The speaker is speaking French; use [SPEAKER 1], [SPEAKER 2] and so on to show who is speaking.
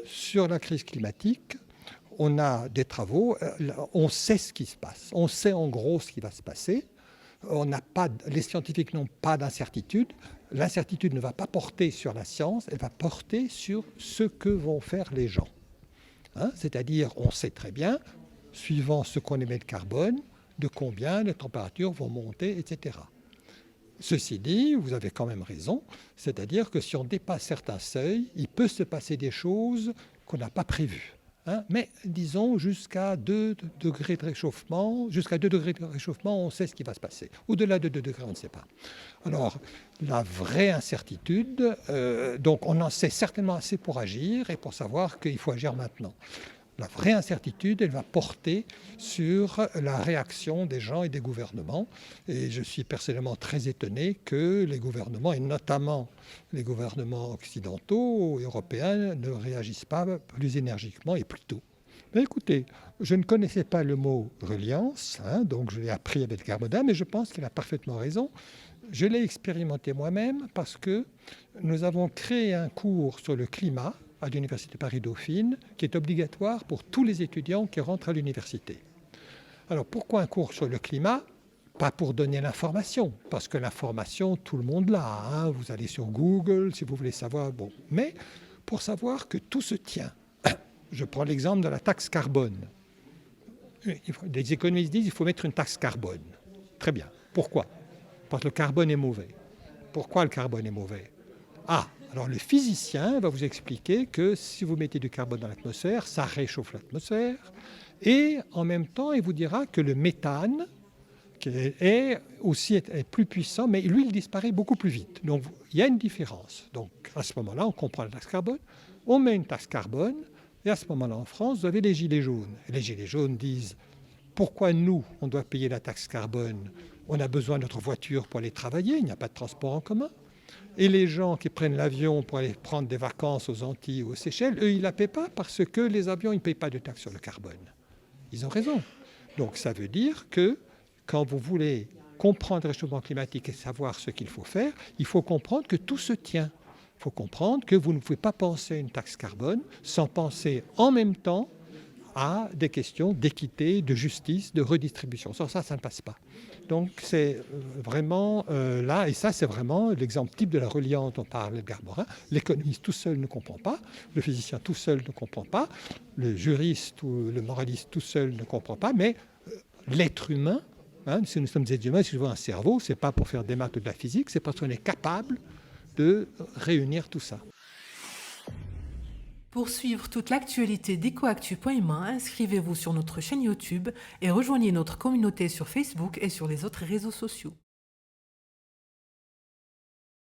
[SPEAKER 1] sur la crise climatique, on a des travaux, on sait ce qui se passe, on sait en gros ce qui va se passer. Les scientifiques n'ont pas d'incertitude. L'incertitude ne va pas porter sur la science, elle va porter sur ce que vont faire les gens. Hein, c'est-à-dire, on sait très bien, suivant ce qu'on émet de carbone, de combien les températures vont monter, etc. Ceci dit, vous avez quand même raison, c'est-à-dire que si on dépasse certains seuils, il peut se passer des choses qu'on n'a pas prévues. Hein, mais disons jusqu'à 2 degrés de réchauffement, on sait ce qui va se passer. Au-delà de 2 degrés, on ne sait pas. Alors, la vraie incertitude, donc on en sait certainement assez pour agir et pour savoir qu'il faut agir maintenant. La vraie incertitude, elle va porter sur la réaction des gens et des gouvernements. Et je suis personnellement très étonné que les gouvernements, et notamment les gouvernements occidentaux et européens, ne réagissent pas plus énergiquement et plus tôt. Mais écoutez, je ne connaissais pas le mot reliance, hein, donc je l'ai appris avec Garbodin, mais je pense qu'il a parfaitement raison. Je l'ai expérimenté moi-même parce que nous avons créé un cours sur le climat à l'Université Paris-Dauphine, qui est obligatoire pour tous les étudiants qui rentrent à l'université. Alors pourquoi un cours sur le climat ? Pas pour donner l'information, parce que l'information, tout le monde l'a. Hein, vous allez sur Google si vous voulez savoir. Bon, mais pour savoir que tout se tient. Je prends l'exemple de la taxe carbone. Les économistes disent qu'il faut mettre une taxe carbone. Très bien. Pourquoi ? Parce que le carbone est mauvais. Pourquoi le carbone est mauvais ? Alors le physicien va vous expliquer que si vous mettez du carbone dans l'atmosphère, ça réchauffe l'atmosphère. Et en même temps, il vous dira que le méthane est plus puissant, mais lui, il disparaît beaucoup plus vite. Donc il y a une différence. Donc à ce moment-là, on comprend la taxe carbone, on met une taxe carbone, et à ce moment-là, en France, vous avez les gilets jaunes. Et les gilets jaunes disent, pourquoi nous, on doit payer la taxe carbone ? On a besoin de notre voiture pour aller travailler, il n'y a pas de transport en commun. Et les gens qui prennent l'avion pour aller prendre des vacances aux Antilles ou aux Seychelles, eux, ils ne la paient pas parce que les avions, ils ne payent pas de taxe sur le carbone. Ils ont raison. Donc ça veut dire que quand vous voulez comprendre le réchauffement climatique et savoir ce qu'il faut faire, il faut comprendre que tout se tient. Il faut comprendre que vous ne pouvez pas penser à une taxe carbone sans penser en même temps à des questions d'équité, de justice, de redistribution. Sans ça, ça ne passe pas. Donc c'est vraiment là, et ça c'est vraiment l'exemple type de la reliance dont parlait Garborin. L'économiste tout seul ne comprend pas, le physicien tout seul ne comprend pas, le juriste ou le moraliste tout seul ne comprend pas, mais l'être humain, hein, si nous sommes des humains, si je vois un cerveau, c'est pas pour faire des maths ou de la physique, c'est parce qu'on est capable de réunir tout ça.
[SPEAKER 2] Pour suivre toute l'actualité d'EcoActu.ma, inscrivez-vous sur notre chaîne YouTube et rejoignez notre communauté sur Facebook et sur les autres réseaux sociaux.